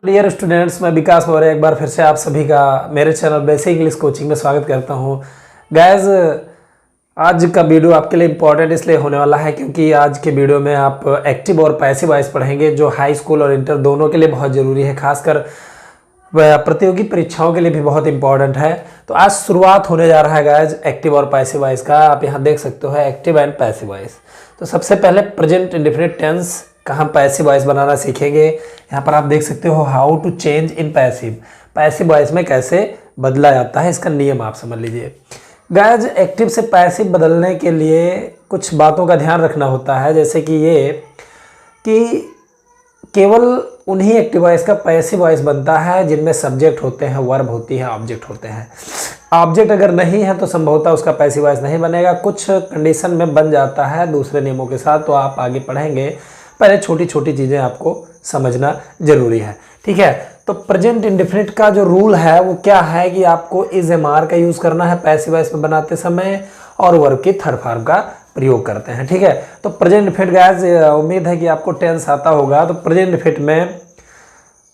Dear students, मैं विकास मौर्य एक बार फिर से आप सभी का मेरे चैनल बेसिक इंग्लिश कोचिंग में स्वागत करता हूं। गाइस, आज का वीडियो आपके लिए इम्पोर्टेंट इसलिए होने वाला है क्योंकि आज के वीडियो में आप एक्टिव और पैसिव वॉइस पढ़ेंगे, जो हाई स्कूल और इंटर दोनों के लिए बहुत ज़रूरी है, खासकर प्रतियोगी परीक्षाओं के लिए भी बहुत इंपॉर्टेंट है। तो आज शुरुआत होने जा रहा है गाइस एक्टिव और पैसिव वॉइस का। आप यहाँ देख सकते हो एक्टिव एंड पैसिव वॉइस। तो सबसे पहले प्रेजेंट इंडेफिनिट टेंस का हम पैसिव वॉइस बनाना सीखेंगे। यहाँ पर आप देख सकते हो how to change in passive, passive voice में कैसे बदला जाता है, इसका नियम आप समझ लीजिए। गाइस, एक्टिव से पैसिव बदलने के लिए कुछ बातों का ध्यान रखना होता है, जैसे कि ये कि केवल उन्हीं एक्टिव वॉइस का पैसिव वॉइस बनता है जिनमें सब्जेक्ट होते हैं, वर्ब होती है, ऑब्जेक्ट होते हैं। ऑब्जेक्ट अगर नहीं है तो संभवतः उसका पैसिव वॉइस नहीं बनेगा। कुछ कंडीशन में बन जाता है दूसरे नियमों के साथ, तो आप आगे पढ़ेंगे। पहले छोटी छोटी चीज़ें आपको समझना जरूरी है, ठीक है। तो प्रेजेंट इंडेफिनिट का जो रूल है वो क्या है कि आपको इज एम आर का यूज़ करना है पैसिव वॉइस में बनाते समय, और वर्ब की थर्ड फॉर्म का प्रयोग करते हैं, ठीक है। तो प्रेजेंट इंडेफिनिट गाइस, उम्मीद है कि आपको टेंस आता होगा। तो प्रेजेंट इंडेफिनिट में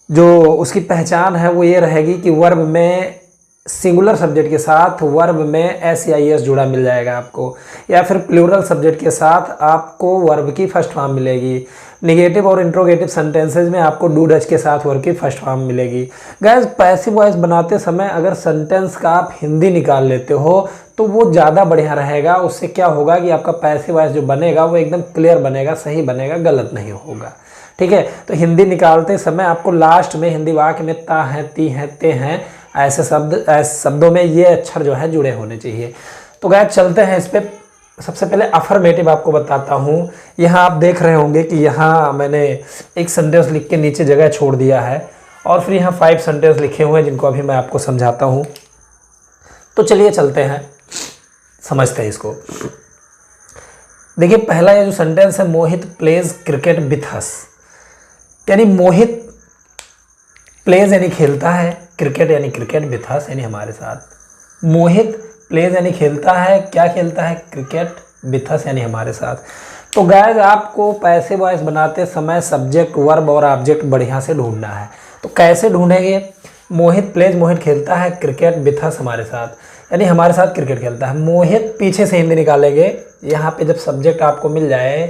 जो उसकी पहचान है वो ये रहेगी कि वर्ब में सिंगुलर सब्जेक्ट के साथ वर्ब में एस या एस जुड़ा मिल जाएगा आपको, या फिर प्लूरल सब्जेक्ट के साथ आपको वर्ब की फर्स्ट फॉर्म मिलेगी। निगेटिव और इंट्रोगेटिव सेंटेंसेज में आपको डू डच के साथ वर्ब की फर्स्ट फॉर्म मिलेगी। गाइस, पैसिव वॉइस बनाते समय अगर सेंटेंस का आप हिंदी निकाल लेते हो तो वो ज़्यादा बढ़िया रहेगा। उससे क्या होगा कि आपका पैसिव वॉइस जो बनेगा वो एकदम क्लियर बनेगा, सही बनेगा, गलत नहीं होगा, ठीक है। तो हिंदी निकालते समय आपको लास्ट में हिंदी वाक्य में ता है, ती है, ते हैं, ऐसे शब्दों में ये अक्षर जो है जुड़े होने चाहिए। तो गाइस, चलते हैं इस पे। सबसे पहले अफर्मेटिव आपको बताता हूँ। यहाँ आप देख रहे होंगे कि यहाँ मैंने एक सेंटेंस लिख के नीचे जगह छोड़ दिया है, और फिर यहाँ 5 सेंटेंस लिखे हुए हैं जिनको अभी मैं आपको समझाता हूँ। तो चलिए चलते हैं, समझते हैं इसको। देखिए, पहला ये जो सेंटेंस है, मोहित प्लेज क्रिकेट विथ अस, यानी मोहित प्लेज यानी खेलता है, क्रिकेट यानी क्रिकेट विथ अस यानी हमारे साथ। मोहित प्लेज यानी खेलता है, क्या खेलता है? क्रिकेट विथ अस यानी हमारे साथ। तो गाइस, आपको पैसिव वॉइस बनाते समय सब्जेक्ट, वर्ब और ऑब्जेक्ट बढ़िया से ढूंढना है। तो कैसे ढूंढेंगे? मोहित प्लेज, मोहित खेलता है क्रिकेट विथ अस हमारे साथ, यानी हमारे साथ क्रिकेट खेलता है। मोहित पीछे से हिंदी निकालेंगे। यहाँ पे जब सब्जेक्ट आपको मिल जाए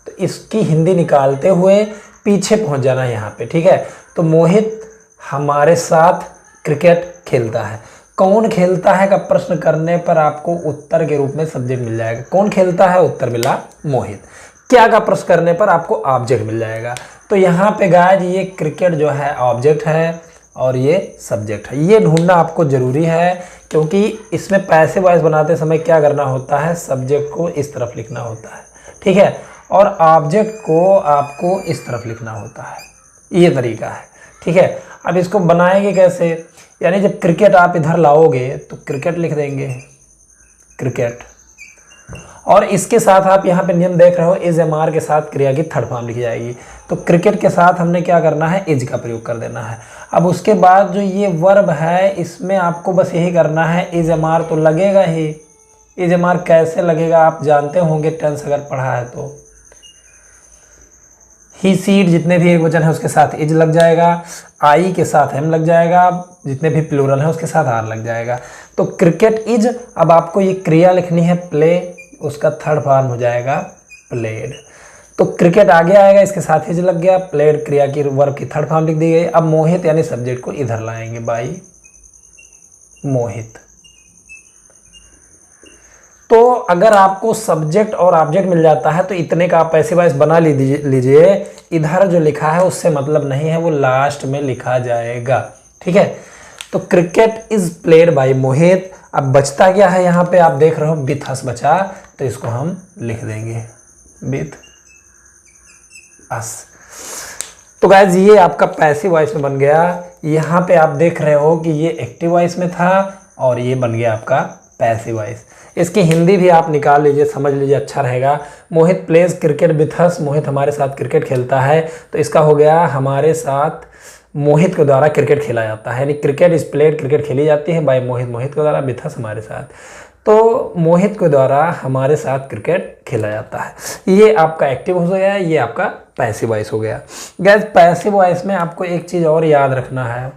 तो इसकी हिंदी निकालते हुए पीछे पहुँच जाना है यहाँ पे, ठीक है। तो मोहित हमारे साथ क्रिकेट खेलता है। कौन खेलता है का प्रश्न करने पर आपको उत्तर के रूप में सब्जेक्ट मिल जाएगा। कौन खेलता है? उत्तर मिला मोहित। क्या का प्रश्न करने पर आपको ऑब्जेक्ट मिल जाएगा। तो यहाँ पे गाइस, ये क्रिकेट जो है ऑब्जेक्ट है और ये सब्जेक्ट है। ये ढूंढना आपको जरूरी है क्योंकि इसमें पैसिव वॉइस बनाते समय क्या करना होता है, सब्जेक्ट को इस तरफ लिखना होता है, ठीक है, और ऑब्जेक्ट को आपको इस तरफ लिखना होता है। ये तरीका है, ठीक है। अब इसको बनाएंगे कैसे? यानी जब क्रिकेट आप इधर लाओगे तो क्रिकेट लिख देंगे, क्रिकेट, और इसके साथ आप यहाँ पे नियम देख रहे हो, इज एम आर के साथ क्रिया की थर्ड फॉर्म लिखी जाएगी। तो क्रिकेट के साथ हमने क्या करना है? इज का प्रयोग कर देना है। अब उसके बाद जो ये वर्ब है इसमें आपको बस यही करना है, इज एम आर तो लगेगा ही। इज एम आर कैसे लगेगा आप जानते होंगे, टेंस अगर पढ़ा है तो। ही, सीट, जितने भी एक वचन है उसके साथ इज लग जाएगा, आई के साथ एम लग जाएगा, जितने भी प्लूरल है उसके साथ आर लग जाएगा। तो क्रिकेट इज, अब आपको ये क्रिया लिखनी है प्ले, उसका थर्ड फॉर्म हो जाएगा प्लेड। तो क्रिकेट आगे आएगा, इसके साथ इज लग गया, प्लेड क्रिया की वर्ब की थर्ड फॉर्म लिख दी गई। अब मोहित यानी सब्जेक्ट को इधर लाएंगे, बाई मोहित। तो अगर आपको सब्जेक्ट और ऑब्जेक्ट मिल जाता है तो इतने का आप पैसिव वॉइस बना लीजिए। इधर जो लिखा है उससे मतलब नहीं है, वो लास्ट में लिखा जाएगा, ठीक है। तो क्रिकेट इज प्लेड बाय मोहित। अब बचता क्या है यहाँ पे? आप देख रहे हो विथ अस बचा, तो इसको हम लिख देंगे विथ अस। तो गाइस, ये आपका पैसिव वॉइस में बन गया। यहाँ पे आप देख रहे हो कि ये एक्टिव वॉइस में था और ये बन गया आपका पैसिव वॉइस। इसकी हिंदी भी आप निकाल लीजिए, समझ लीजिए, अच्छा रहेगा। मोहित प्लेज क्रिकेट विथ अस, मोहित हमारे साथ क्रिकेट खेलता है। तो इसका हो गया हमारे साथ मोहित के द्वारा क्रिकेट खेला जाता है, यानी क्रिकेट इज प्लेड, क्रिकेट खेली जाती है बाय मोहित, मोहित के द्वारा, विथ अस हमारे साथ। तो मोहित के द्वारा हमारे साथ क्रिकेट खेला जाता है। ये आपका एक्टिव हो गया, ये आपका पैसिव वॉइस हो गया। गाइस पैसिव वॉइस में आपको एक चीज़ और याद रखना है,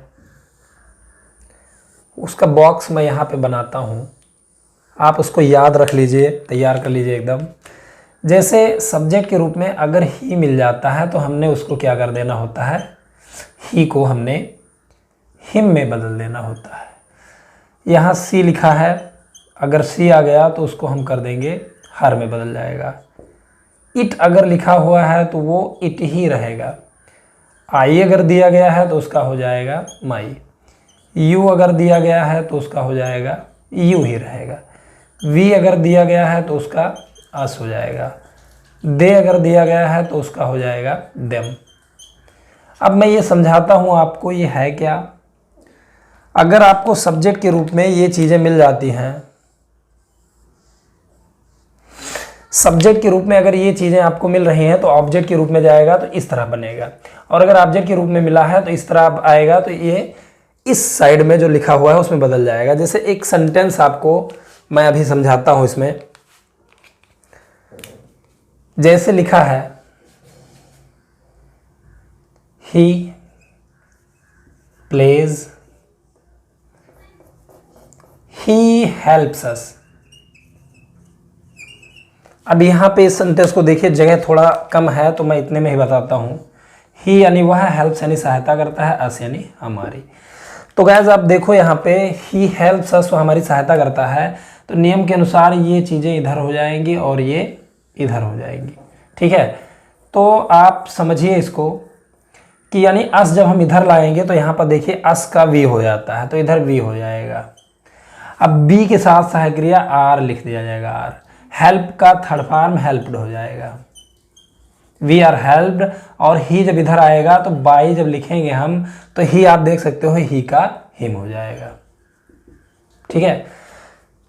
उसका बॉक्स मैं यहाँ पे बनाता हूँ, आप उसको याद रख लीजिए, तैयार कर लीजिए एकदम। जैसे सब्जेक्ट के रूप में अगर ही मिल जाता है तो हमने उसको क्या कर देना होता है, ही को हमने हिम में बदल देना होता है। यहाँ सी लिखा है, अगर सी आ गया तो उसको हम कर देंगे हर में बदल जाएगा। इट अगर लिखा हुआ है तो वो इट ही रहेगा। आई अगर दिया गया है तो उसका हो जाएगा माई। यू अगर दिया गया है तो उसका हो जाएगा यू ही रहेगा। वी अगर दिया गया है तो उसका अस हो जाएगा। दे अगर दिया गया है तो उसका हो जाएगा देम। अब मैं ये समझाता हूँ आपको, ये है क्या। अगर आपको सब्जेक्ट के रूप में ये चीज़ें मिल जाती हैं, सब्जेक्ट के रूप में अगर ये चीज़ें आपको मिल रही हैं तो ऑब्जेक्ट के रूप में जाएगा तो इस तरह बनेगा, और अगर ऑब्जेक्ट के रूप में मिला है तो इस तरह आएगा, तो ये इस साइड में जो लिखा हुआ है उसमें बदल जाएगा। जैसे एक सेंटेंस आपको मैं अभी समझाता हूं इसमें। जैसे लिखा है he plays, he helps us. अब यहाँ पे इस सेंटेंस को देखिए, जगह थोड़ा कम है तो मैं इतने में ही बताता हूँ। ही यानी वह, हेल्प्स यानी सहायता करता है, अस यानी हमारी। तो गाइस आप देखो यहाँ पे ही हेल्प्स अस, वो हमारी सहायता करता है, तो नियम के अनुसार ये चीज़ें इधर हो जाएंगी और ये इधर हो जाएंगी। ठीक है, तो आप समझिए इसको कि यानी अस जब हम इधर लाएंगे तो यहाँ पर देखिए अस का वी हो जाता है, तो इधर वी हो जाएगा। अब बी के साथ सहायक क्रिया आर लिख दिया जाएगा, आर। हेल्प का थर्ड फॉर्म हेल्प्ड हो जाएगा, वी आर हेल्प्ड। और ही जब इधर आएगा तो बाई जब लिखेंगे हम तो ही आप देख सकते हो ही का हिम हो जाएगा। ठीक है,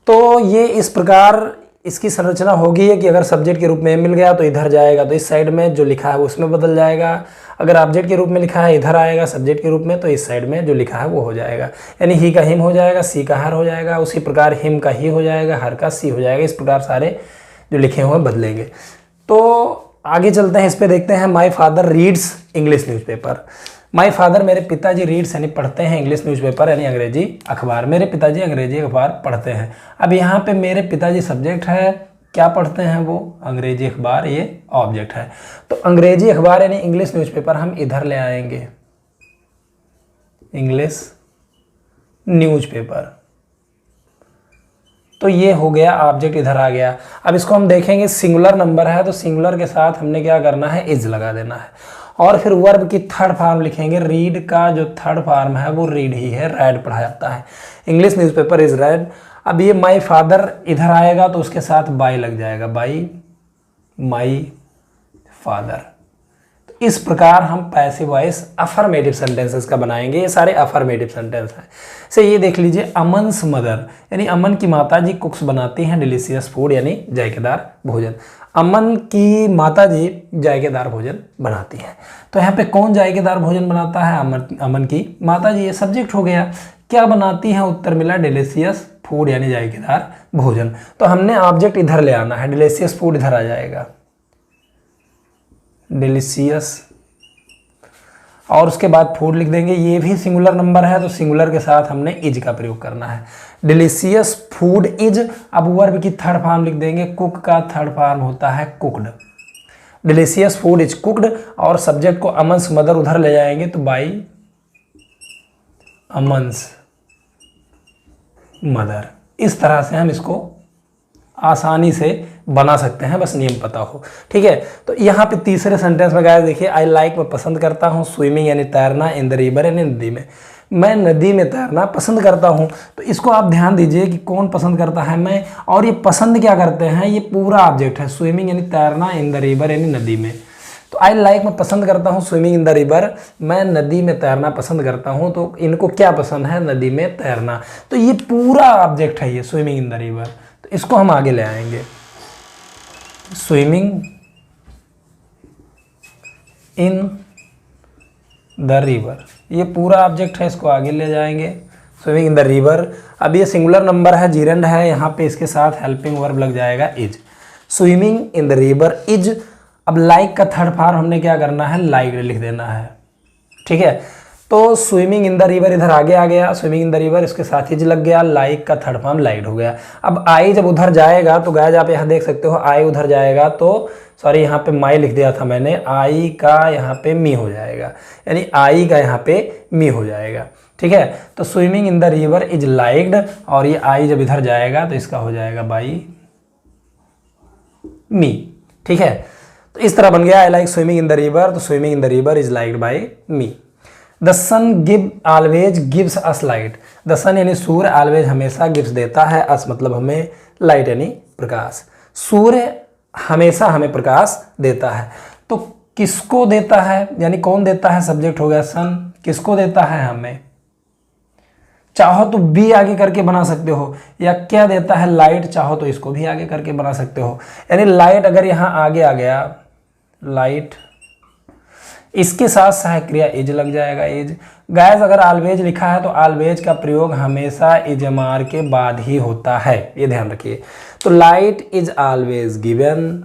तो ये इस प्रकार इसकी संरचना होगी है कि अगर सब्जेक्ट के रूप में मिल गया तो इधर जाएगा, तो इस साइड में जो लिखा है उसमें बदल जाएगा। अगर ऑब्जेक्ट के रूप में लिखा है इधर आएगा सब्जेक्ट के रूप में, तो इस साइड में जो लिखा है वो हो जाएगा, यानी ही का हिम हो जाएगा, सी का हर हो जाएगा। उसी प्रकार हिम का ही हो जाएगा, हर का सी हो जाएगा। इस प्रकार सारे जो लिखे हुए बदलेंगे। तो आगे चलते हैं, इस पे देखते हैं। My father reads English newspaper. My father मेरे पिताजी रीड्स यानी पढ़ते हैं इंग्लिश न्यूज़पेपर यानी अंग्रेजी अखबार। मेरे पिताजी अंग्रेजी अखबार पढ़ते हैं। अब यहाँ पे मेरे पिताजी सब्जेक्ट है, क्या पढ़ते हैं वो, अंग्रेजी अखबार, ये ऑब्जेक्ट है। तो अंग्रेजी अखबार यानी इंग्लिश न्यूज़पेपर हम इधर ले आएंगे, इंग्लिश न्यूज़पेपर। तो ये हो गया ऑब्जेक्ट, इधर आ गया। अब इसको हम देखेंगे, सिंगुलर नंबर है तो सिंगुलर के साथ हमने क्या करना है, इज लगा देना है। और फिर वर्ब की थर्ड फॉर्म लिखेंगे। रीड का जो थर्ड फॉर्म है वो रीड ही है, रेड पढ़ा जाता है। English newspaper is red. अब ये माई फादर इधर आएगा तो उसके साथ बाई लग जाएगा, बाई माई फादर। तो इस प्रकार हम पैसिव वॉइस अफर्मेटिव सेंटेंसेस का बनाएंगे। ये सारे अफर्मेटिव सेंटेंस हैं। से ये देख लीजिए, अमन्स मदर यानी अमन की माताजी कुक्स बनाती हैं डिलीशियस फूड यानी जायकेदार भोजन। अमन की माताजी जायकेदार भोजन बनाती हैं। तो यहाँ पे कौन जायकेदार भोजन बनाता है, अमन की माताजी। ये सब्जेक्ट हो गया। क्या बनाती हैं, उत्तर मिला डिलीशियस फूड यानी जायकेदार भोजन। तो हमने ऑब्जेक्ट इधर ले आना है, डिलीशियस फूड इधर आ जाएगा, डिलीशियस, और उसके बाद फूड लिख देंगे। ये भी सिंगुलर नंबर है तो सिंगुलर के साथ हमने इज का प्रयोग करना है, डिलीशियस फूड इज। अब वर्ब की थर्ड फॉर्म लिख देंगे, कुक का थर्ड फॉर्म होता है cooked, delicious food is cooked. और सब्जेक्ट को अमन्स मदर उधर ले जाएंगे तो बाई अमन्स मदर। इस तरह से हम इसको आसानी से बना सकते हैं, बस नियम पता हो। ठीक है, तो यहाँ पे तीसरे सेंटेंस में गाइस देखिए, आई लाइक मैं पसंद करता हूँ, स्विमिंग यानी तैरना, इन द रिवर यानी नदी में। मैं नदी में तैरना पसंद करता हूँ। तो इसको आप ध्यान दीजिए कि कौन पसंद करता है, मैं। और ये पसंद क्या करते हैं, ये पूरा ऑब्जेक्ट है। स्विमिंग यानी तैरना, इन द रिवर यानी नदी में। तो आई लाइक मैं पसंद करता हूँ, स्विमिंग इन द रिवर, मैं नदी में तैरना पसंद करता हूँ। तो इनको क्या पसंद है, नदी में तैरना। तो ये पूरा ऑब्जेक्ट है, ये स्विमिंग इन द रिवर। तो इसको हम आगे ले आएंगे, स्विमिंग इन द रिवर, ये पूरा ऑब्जेक्ट है, इसको आगे ले जाएंगे, स्विमिंग इन द रिवर। अब ये सिंगुलर नंबर है, जीरेंड है, यहाँ पे इसके साथ हेल्पिंग वर्ब लग जाएगा is. Swimming in the river is अब लाइक का थर्ड फॉर्म हमने क्या करना है, लाइक लिख देना है, ठीक है। तो स्विमिंग इन द रिवर इधर आगे आ गया, स्विमिंग इन द रिवर इसके साथ ही लग गया, लाइक का थर्ड फॉर्म लाइट हो गया। अब आई जब उधर जाएगा तो गाइस आप यहाँ देख सकते हो, आई उधर जाएगा तो सॉरी यहाँ पे माई लिख दिया था मैंने, आई का यहाँ पे मी हो जाएगा, यानी आई का यहाँ पे मी हो जाएगा, ठीक है। तो swimming in the river is liked, और ये आई जब इधर जाएगा तो इसका हो जाएगा बाई मी, ठीक है। तो इस तरह बन गया I like swimming in the river, तो swimming in the river is liked by me. The sun give always gives us light, the sun यानी सूर्य ऑलवेज हमेशा गिव्स देता है, अस मतलब हमें, लाइट यानी प्रकाश, सूर्य हमेशा हमें प्रकाश देता है। तो किसको देता है, यानी कौन देता है, सब्जेक्ट हो गया सन, किसको देता है, हमें। चाहो तो बी आगे करके बना सकते हो, या क्या देता है, लाइट, चाहो तो इसको भी आगे करके बना सकते हो, यानी लाइट अगर यहाँ आगे आ गया, लाइट, इसके साथ सहायक क्रिया इज लग जाएगा, इज। गाइस अगर ऑलवेज लिखा है तो ऑलवेज का प्रयोग हमेशा इजमार के बाद ही होता है, ये ध्यान रखिए। तो light is always given,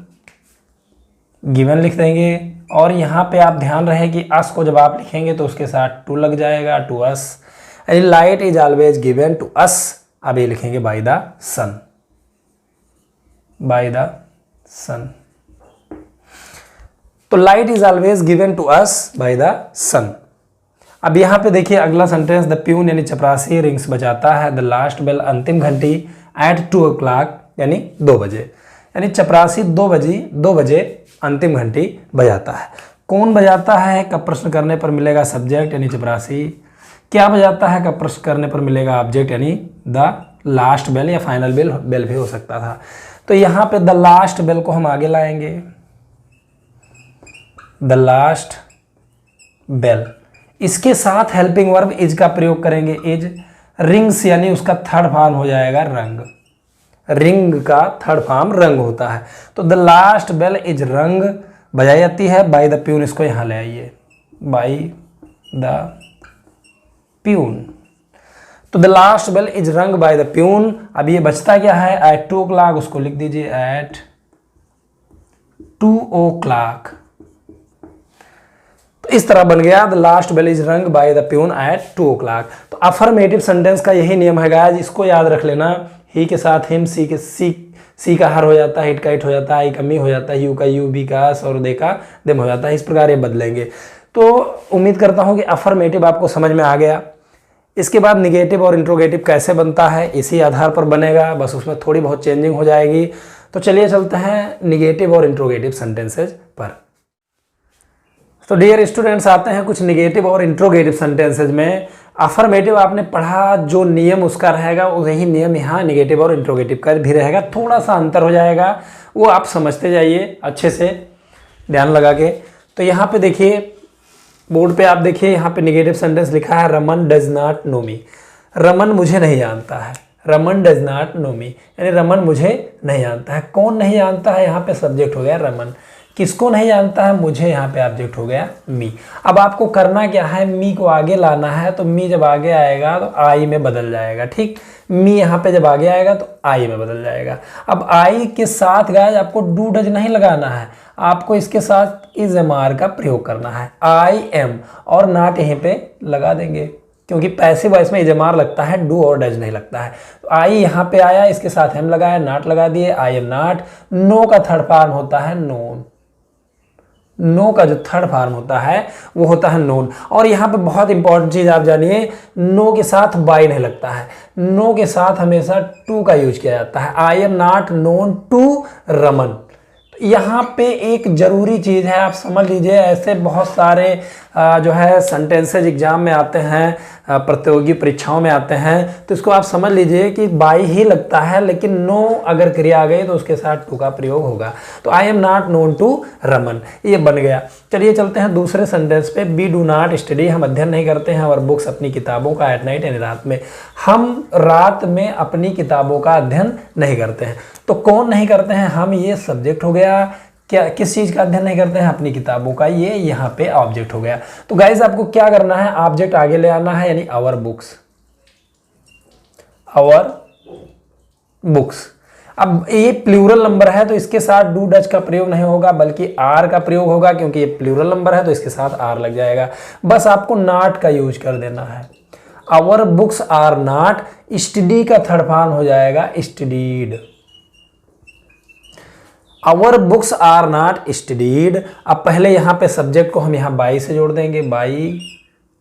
given लिख देंगे, और यहाँ पे आप ध्यान रहे कि अस को जब आप लिखेंगे तो उसके साथ टू लग जाएगा, टू अस, यानी light is always given to us. अब ये लिखेंगे by the sun, by the sun. तो light is always given to us by the sun. अब यहाँ पे देखिए अगला सेंटेंस, द प्यून यानी चपरासी रिंग्स बजाता है, द लास्ट बेल अंतिम घंटी, एट 2 o'clock यानी 2 बजे, यानी चपरासी 2 बजे अंतिम घंटी बजाता है। कौन बजाता है का प्रश्न करने पर मिलेगा सब्जेक्ट यानी चपरासी, क्या बजाता है का प्रश्न करने पर मिलेगा ऑब्जेक्ट यानी द लास्ट बेल या फाइनल बेल, बेल भी हो सकता था। तो यहाँ पे द लास्ट बेल को हम आगे लाएंगे, द लास्ट बेल, इसके साथ हेल्पिंग वर्ब इज का प्रयोग करेंगे, इज। रिंग्स यानी उसका थर्ड फॉर्म हो जाएगा रंग, रिंग का थर्ड फॉर्म रंग होता है। तो द लास्ट बेल इज रंग बजाई जाती है बाय द प्यून, इसको यहां ले आइए, बाय द प्यून। तो the last bell is rung by the peon. अब ये बचता क्या है, एट 2 o'clock, उसको लिख दीजिए एट 2 o'clock। तो इस तरह बन गया the last bell is rung by the peon at 2 o'clock। तो अफर्मेटिव सेंटेंस का यही नियम है गाइस, इसको याद रख लेना। ही के साथ हिम, सी का हर हो जाता है, इट का इट हो जाता है, आई का मी हो जाता है, यू का यू, बी का अस और दे का देम हो जाता है। इस प्रकार ये बदलेंगे। तो उम्मीद करता हूं कि अफर्मेटिव आपको समझ में आ गया। इसके बाद निगेटिव और इंट्रोगेटिव कैसे बनता है इसी आधार पर बनेगा, बस उसमें थोड़ी बहुत चेंजिंग हो जाएगी। तो चलिए चलते हैं निगेटिव और इंट्रोगेटिव सेंटेंसेज पर। तो डियर स्टूडेंट्स, आते हैं कुछ निगेटिव और इंट्रोगेटिव सेंटेंसेज में। अफर्मेटिव आपने पढ़ा, जो नियम उसका रहेगा वही नियम यहाँ निगेटिव और इंट्रोगेटिव का भी रहेगा, थोड़ा सा अंतर हो जाएगा, वो आप समझते जाइए अच्छे से ध्यान लगा के। तो यहाँ पे देखिए बोर्ड पे आप देखिए, यहाँ पे निगेटिव सेंटेंस लिखा है, रमन डज नॉट नो मी। रमन मुझे नहीं जानता है, रमन डज नॉट नो मी, यानी रमन मुझे नहीं जानता है। कौन नहीं जानता है, यहाँ पे सब्जेक्ट हो गया रमन। किसको नहीं जानता है, मुझे, यहाँ पे ऑब्जेक्ट हो गया मी। अब आपको करना क्या है, मी को आगे लाना है। तो मी जब आगे आएगा तो आई में बदल जाएगा, ठीक। मी यहाँ पे जब आगे आएगा तो आई में बदल जाएगा। अब आई के साथ गाइस आपको डू डज नहीं लगाना है, आपको इसके साथ इज एम आर का प्रयोग करना है, आई एम, और नॉट यहीं पे लगा देंगे, क्योंकि पैसिव वॉइस में इज एम आर लगता है, डू और डज नहीं लगता है। तो आई यहाँ पे आया, इसके साथ एम लगाया, नॉट लगा दिए, आई एम नॉट। नो का थर्ड फॉर्म होता है नोन, नो का जो थर्ड फॉर्म होता है वो होता है नोन। और यहाँ पे बहुत इंपॉर्टेंट चीज आप जानिए, नो के साथ बाय नहीं लगता है, नो के साथ हमेशा टू का यूज किया जाता है। I am not known to Raman. यहाँ पे एक जरूरी चीज है, आप समझ लीजिए, ऐसे बहुत सारे जो है सेंटेंसेज एग्जाम में आते हैं, प्रतियोगी परीक्षाओं में आते हैं, तो इसको आप समझ लीजिए कि बाई ही लगता है, लेकिन नो अगर क्रिया आ गई तो उसके साथ टू का प्रयोग होगा। तो I am not known to Raman, ये बन गया। चलिए चलते हैं दूसरे सेंटेंस पे, वी डू नॉट स्टडी, हम अध्ययन नहीं करते हैं, और बुक्स अपनी किताबों का, एट नाइट यानी रात में, हम रात में अपनी किताबों का अध्ययन नहीं करते हैं। तो कौन नहीं करते हैं, हम, ये सब्जेक्ट हो गया। क्या, किस चीज का अध्ययन नहीं करते हैं, अपनी किताबों का, ये यहाँ पे ऑब्जेक्ट हो गया। तो गाइज आपको क्या करना है, ऑब्जेक्ट आगे ले आना है, यानी आवर बुक्स, आवर बुक्स। अब ये प्लूरल नंबर है तो इसके साथ डू डज का प्रयोग नहीं होगा बल्कि आर का प्रयोग होगा, क्योंकि ये प्लूरल नंबर है तो इसके साथ आर लग जाएगा। बस आपको नॉट का यूज कर देना है। Our books are not study का थर्ड फॉर्म हो जाएगा studied. Our books are not studied. अब पहले यहां पे सब्जेक्ट को हम यहां बाई से जोड़ देंगे, बाई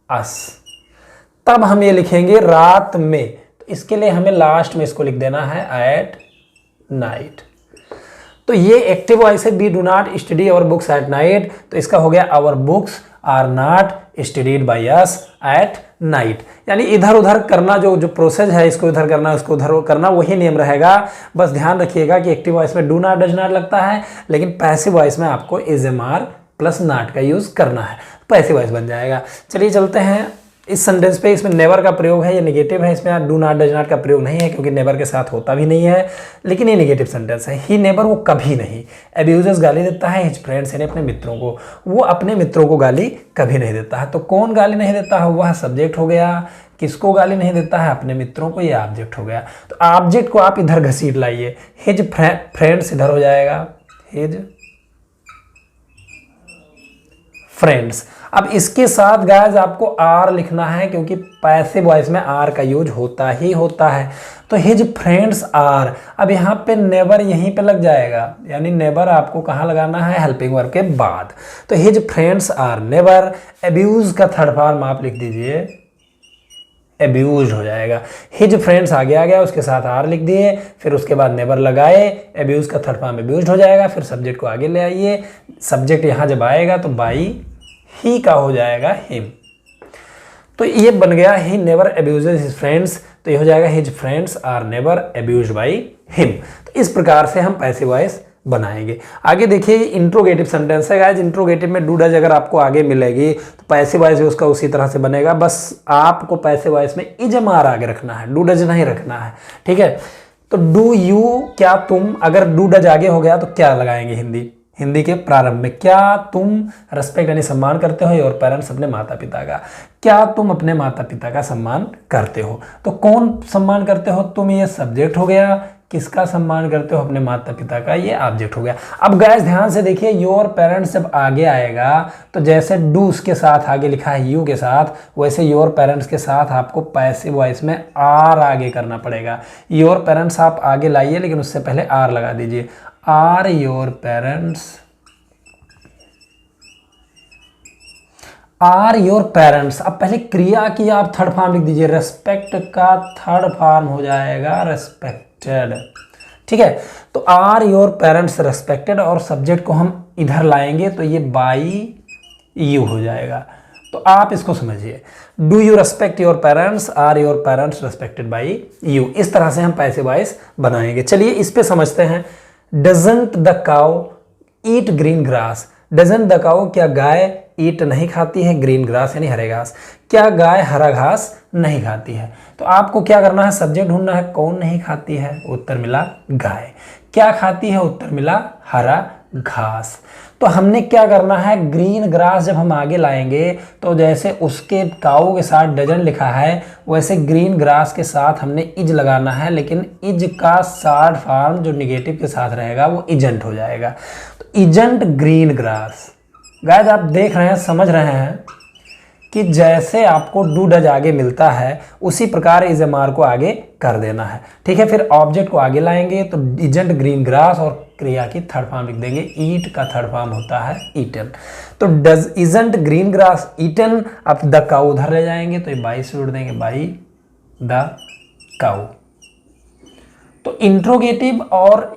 अस। तब हम ये लिखेंगे रात में, तो इसके लिए हमें लास्ट में इसको लिख देना है एट नाइट। तो ये एक्टिव वॉइस है, we do not study our books at night, तो इसका हो गया our books are not studied by us at night. यानी इधर उधर करना, जो प्रोसेस है, इसको इधर करना उसको उधर करना, वही नियम रहेगा। बस ध्यान रखिएगा कि एक्टिव वॉइस में डू नॉट डज नॉट लगता है, लेकिन पैसिव वॉइस में आपको is am are plus not का यूज करना है, पैसिव वॉइस बन जाएगा। चलिए चलते हैं इस सेंटेंस पे। इसमें नेवर का प्रयोग है, ये नेगेटिव है, इसमें डू नॉट डज नॉट का प्रयोग नहीं है क्योंकि नेवर के साथ होता भी नहीं है, लेकिन ये नेगेटिव सेंटेंस है। ही नेवर, वो कभी नहीं। अब्यूजर्स गाली देता है हिज फ्रेंड्स, यानी अपने मित्रों को, वो अपने मित्रों को गाली कभी नहीं देता है। तो कौन गाली नहीं देता है, वह सब्जेक्ट हो गया। किसको गाली नहीं देता है, अपने मित्रों को, ये ऑब्जेक्ट हो गया। तो ऑब्जेक्ट को आप इधर घसीट लाइए, हिज फ्रेंड्स इधर हो जाएगा, हिज फ्रेंड्स। अब इसके साथ गाइस आपको आर लिखना है क्योंकि पैसिव वॉइस में आर का यूज होता ही होता है। तो हिज फ्रेंड्स आर, अब यहाँ पे नेवर यहीं पे लग जाएगा, यानी नेवर आपको कहाँ लगाना है, हेल्पिंग वर्ब के बाद। तो his friends are never. Abuse का थर्ड फॉर्म आप लिख दीजिए अब्यूज्ड हो जाएगा। हिज फ्रेंड्स आगे आ गया, उसके साथ आर लिख दिए, फिर उसके बाद नेवर लगाए, अब्यूज का थर्ड फॉर्म अब्यूज्ड हो जाएगा। फिर सब्जेक्ट को आगे ले आइए, सब्जेक्ट यहाँ जब आएगा तो बाई ही का हो जाएगा हिम। तो ये बन गया he never abuses his friends, तो ये हो जाएगा his friends are never abused by him. तो इस प्रकार से हम पैसिव वॉइस बनाएंगे। आगे देखिए इंट्रोगेटिव सेंटेंस है गाइस। इंट्रोगेटिव में डू डज अगर आपको आगे मिलेगी तो पैसिव वॉइस भी उसका उसी तरह से बनेगा, बस आपको पैसिव वॉइस में इज एम आर आगे रखना है, डू डज नहीं रखना है, ठीक है। तो डू यू, क्या तुम, अगर डू डज आगे हो गया तो क्या लगाएंगे हिंदी के प्रारंभ में, क्या तुम रेस्पेक्ट यानी सम्मान करते हो योर पेरेंट्स, अपने माता पिता का, क्या तुम अपने माता पिता का सम्मान करते हो। तो कौन सम्मान करते हो तुम, ये सब्जेक्ट हो गया। किसका सम्मान करते हो, अपने माता पिता का, ये ऑब्जेक्ट हो गया। अब गाइस ध्यान से देखिए, योर पेरेंट्स जब आगे आएगा तो जैसे डू उसके साथ आगे लिखा है यू के साथ, वैसे योर पेरेंट्स के साथ आपको पैसिव वॉइस में आर आगे करना पड़ेगा। योर पेरेंट्स आप आगे लाइए, लेकिन उससे पहले आर लगा दीजिए, are your parents, are your parents. अब पहले क्रिया की आप थर्ड फॉर्म लिख दीजिए, रेस्पेक्ट का थर्ड फॉर्म हो जाएगा रेस्पेक्टेड, ठीक है। तो आर योर पेरेंट्स रेस्पेक्टेड, और सब्जेक्ट को हम इधर लाएंगे तो ये बाई यू हो जाएगा। तो आप इसको समझिए, do you respect your parents, are your parents respected by you. इस तरह से हम पैसिव वॉइस बनाएंगे। चलिए इस पे समझते हैं। Doesn't the cow eat green grass. Doesn't the cow, क्या गाय ईट नहीं खाती है ग्रीन ग्रास यानी हरे घास, क्या गाय हरा घास नहीं खाती है। तो आपको क्या करना है, सब्जेक्ट ढूंढना है, कौन नहीं खाती है, उत्तर मिला गाय। क्या खाती है, उत्तर मिला हरा घास। तो हमने क्या करना है, ग्रीन ग्रास जब हम आगे लाएंगे तो जैसे उसके काऊ के साथ डजन लिखा है वैसे ग्रीन ग्रास के साथ हमने इज लगाना है, लेकिन इज का शॉर्ट फॉर्म जो निगेटिव के साथ रहेगा वो इजंट हो जाएगा। तो इजंट ग्रीन ग्रास। गाइस आप देख रहे हैं, समझ रहे हैं कि जैसे आपको डू डज आगे मिलता है उसी प्रकार इज एम आर को आगे कर देना है, ठीक है। फिर ऑब्जेक्ट को आगे लाएंगे तो इजंट ग्रीन ग्रास, और क्रिया की थर्ड फॉर्म लिख देंगे, ईट का थर्ड फॉर्म होता है ईटन। तो does isn't green grass eaten. अब द काऊ उधर ले जाएंगे तो ये बाई से जोड़ देंगे, बाई द काऊ। तो इंट्रोगेटिव और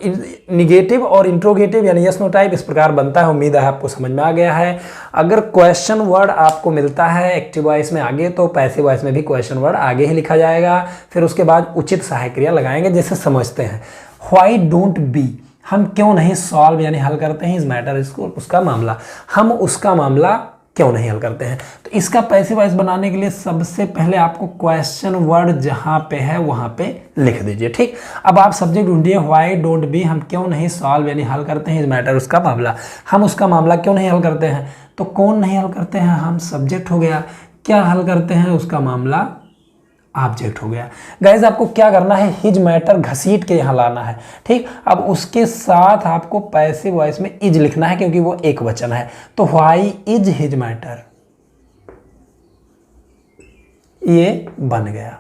निगेटिव और इंट्रोगेटिव यानी यस नो टाइप इस प्रकार बनता है। उम्मीद है आपको समझ में आ गया है। अगर क्वेश्चन वर्ड आपको मिलता है एक्टिव वॉइस में आगे तो पैसिव वॉइस में भी क्वेश्चन वर्ड आगे ही लिखा जाएगा। फिर उसके बाद उचित सहायक क्रिया लगाएंगे। जैसे समझते हैं, व्हाई डोंट बी, हम क्यों नहीं सॉल्व यानी हल करते हैं इस मैटर, इसको उसका मामला, हम उसका मामला क्यों नहीं हल करते हैं। तो इसका पैसिव वॉइस बनाने के लिए सबसे पहले आपको क्वेश्चन वर्ड जहां पे है वहां पे लिख दीजिए, ठीक। अब आप सब्जेक्ट ढूंढिए, व्हाई डोंट बी, हम क्यों नहीं सॉल्व यानी हल करते हैं इस मैटर, उसका मामला, हम उसका मामला क्यों नहीं हल करते हैं। तो कौन नहीं हल करते हैं, हम, सब्जेक्ट हो गया। क्या हल करते हैं, उसका मामला, ऑब्जेक्ट हो गया। गाइज आपको क्या करना है, हिज मैटर घसीट के यहाँ लाना है, ठीक। अब उसके साथ आपको पैसिव वॉइस में इज लिखना है क्योंकि वो एक वचन है। तो व्हाई इज हिज मैटर, ये बन गया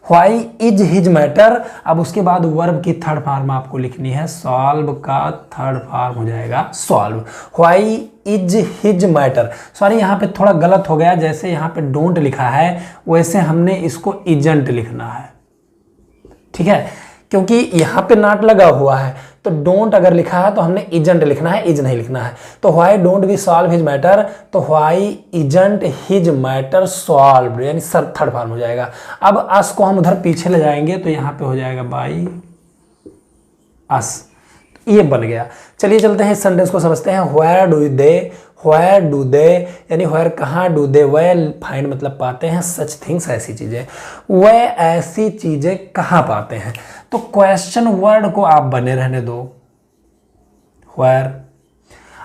व्हाई इज हिज मैटर। अब उसके बाद वर्ब की थर्ड फॉर्म आपको लिखनी है, सॉल्व का थर्ड फॉर्म हो जाएगा solve. Why is his matter, sorry यहाँ पे थोड़ा गलत हो गया, जैसे यहाँ पे डोंट लिखा है वैसे हमने इसको इजंट लिखना है, ठीक है, क्योंकि यहाँ पे नॉट लगा हुआ है। तो डोंट अगर लिखा है तो हमने इजंट लिखना है, इज नहीं लिखना है। तो why don't we solve his matter, तो why isn't his matter solve, यानी सर थर्ड फॉर्म हो जाएगा। अब अस को हम उधर पीछे ले जाएंगे तो यहाँ पे हो जाएगा बाई अस, ये बन गया। चलिए चलते हैं इस सेंटेंस को समझते हैं। व्हेयर डू दे यानी व्हेयर कहाँ, डू दे वेल फाइंड मतलब पाते हैं, सच थिंग्स ऐसी चीजें, वह ऐसी चीजें कहाँ पाते हैं। तो क्वेश्चन वर्ड को आप बने रहने दो, व्हेयर।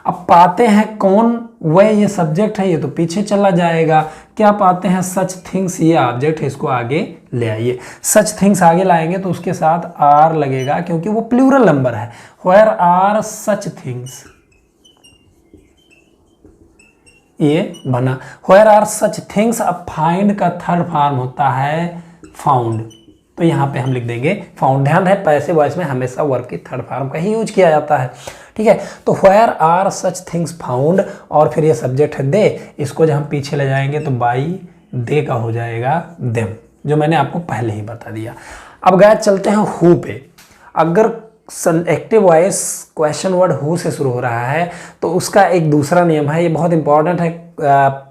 अब पाते हैं कौन, वह ये सब्जेक्ट है, ये तो पीछे चला जाएगा। क्या पाते हैं, सच थिंग्स, ये ऑब्जेक्ट है, इसको आगे ले आइए। सच थिंग्स आगे लाएंगे तो उसके साथ आर लगेगा क्योंकि वो प्लूरल नंबर है। व्हेयर आर सच थिंग्स, ये बना व्हेयर आर सच थिंग्स। अब फाइंड का थर्ड फॉर्म होता है फाउंड, तो यहाँ पे हम लिख देंगे फाउंड। ध्यान है पैसिव वॉइस में हमेशा वर्ब की थर्ड फॉर्म का ही यूज किया जाता है, ठीक है। तो where are such things found, और फिर ये सब्जेक्ट है दे, इसको जब हम पीछे ले जाएंगे तो बाई दे का हो जाएगा देम, जो मैंने आपको पहले ही बता दिया। अब गाइस चलते हैं हु पे। अगर active voice question word who से शुरू हो रहा है तो उसका एक दूसरा नियम है, ये बहुत इंपॉर्टेंट है,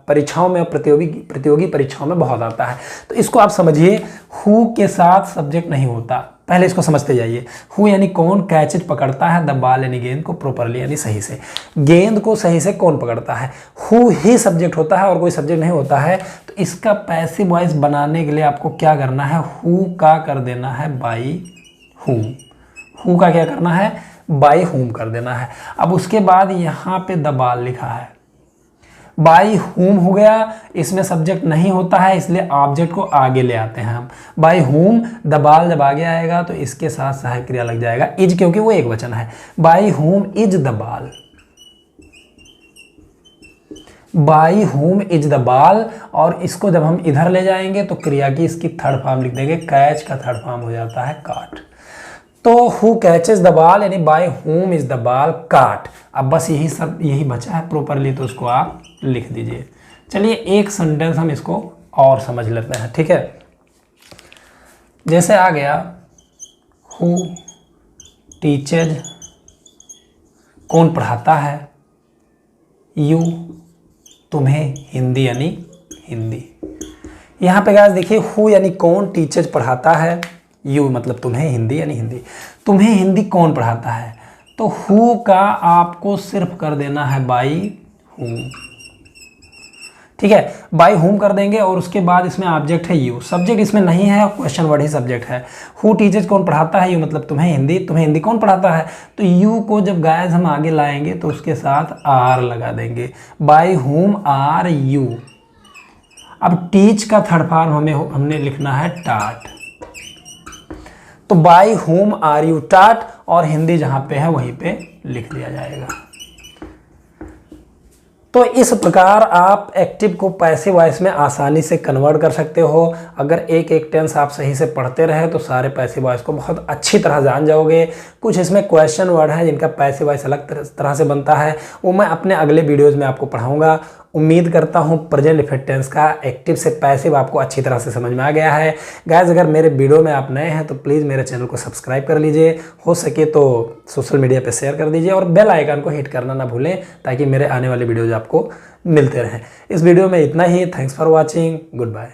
परीक्षाओं में, प्रतियोगी परीक्षाओं में बहुत आता है। तो इसको आप समझिए, हु के साथ सब्जेक्ट नहीं होता, पहले इसको समझते जाइए। हु यानी कौन, कैच पकड़ता है, द बॉल यानी गेंद को प्रॉपरली यानी सही से, गेंद को सही से कौन पकड़ता है, हु ही सब्जेक्ट होता है और कोई सब्जेक्ट नहीं होता है। तो इसका पैसिव वॉइस बनाने के लिए आपको क्या करना है, हु का कर देना है बाई हुम, हु का क्या करना है, बाई हुम कर देना है। अब उसके बाद यहाँ पे द बॉल लिखा है, बाई हुम हो गया, इसमें सब्जेक्ट नहीं होता है इसलिए ऑब्जेक्ट को आगे ले आते हैं हम। बाई हुम, द बॉल जब आगे आएगा तो इसके साथ सहायक क्रिया लग जाएगा इज, क्योंकि वो एक वचन है। बाई हुम इज द बॉल, बाई हुम इज द बॉल, और इसको जब हम इधर ले जाएंगे तो क्रिया की इसकी थर्ड फॉर्म लिख देंगे, कैच का थर्ड फॉर्म हो जाता है काट। तो हु कैचेज द बॉल यानी by whom is the ball काट। अब बस यही सब, यही बचा है प्रॉपरली, तो उसको आप लिख दीजिए। चलिए एक सेंटेंस हम इसको और समझ लेते हैं, ठीक है। जैसे आ गया हु टीचेज, कौन पढ़ाता है, यू तुम्हें हिंदी यानी हिंदी। यहाँ पे गाइस देखिए, हु यानी कौन, टीचेज पढ़ाता है, यू मतलब तुम्हें हिंदी यानी हिंदी। तुम्हें हिंदी कौन पढ़ाता है, तो हु का आपको सिर्फ कर देना है बाई हुम, ठीक है, बाई हुम कर देंगे। और उसके बाद इसमें ऑब्जेक्ट है यू, सब्जेक्ट इसमें नहीं है, क्वेश्चन वर्ड ही सब्जेक्ट है। हु टीचर्स कौन पढ़ाता है, यू मतलब तुम्हें हिंदी कौन पढ़ाता है। तो यू को जब गाइस हम आगे लाएंगे तो उसके साथ आर लगा देंगे, बाई हुम आर यू। अब टीच का थर्ड फॉर्म हमने लिखना है टाट, तो बाई हुम आर यू टाट, और हिंदी जहां पे है वहीं पे लिख दिया जाएगा। तो इस प्रकार आप एक्टिव को पैसिव वॉइस में आसानी से कन्वर्ट कर सकते हो। अगर एक एक टेंस आप सही से पढ़ते रहे तो सारे पैसिव वॉइस को बहुत अच्छी तरह जान जाओगे। कुछ इसमें क्वेश्चन वर्ड है जिनका पैसिव वॉइस अलग तरह से बनता है, वो मैं अपने अगले वीडियोज़ में आपको पढ़ाऊँगा। उम्मीद करता हूँ प्रेजेंट परफेक्ट टेंस का एक्टिव से पैसिव आपको अच्छी तरह से समझ में आ गया है। गाइस अगर मेरे वीडियो में आप नए हैं तो प्लीज़ मेरे चैनल को सब्सक्राइब कर लीजिए, हो सके तो सोशल मीडिया पे शेयर कर दीजिए और बेल आइकन को हिट करना ना भूलें ताकि मेरे आने वाले वीडियोज़ आपको मिलते रहें। इस वीडियो में इतना ही। Thanks for watching, good bye.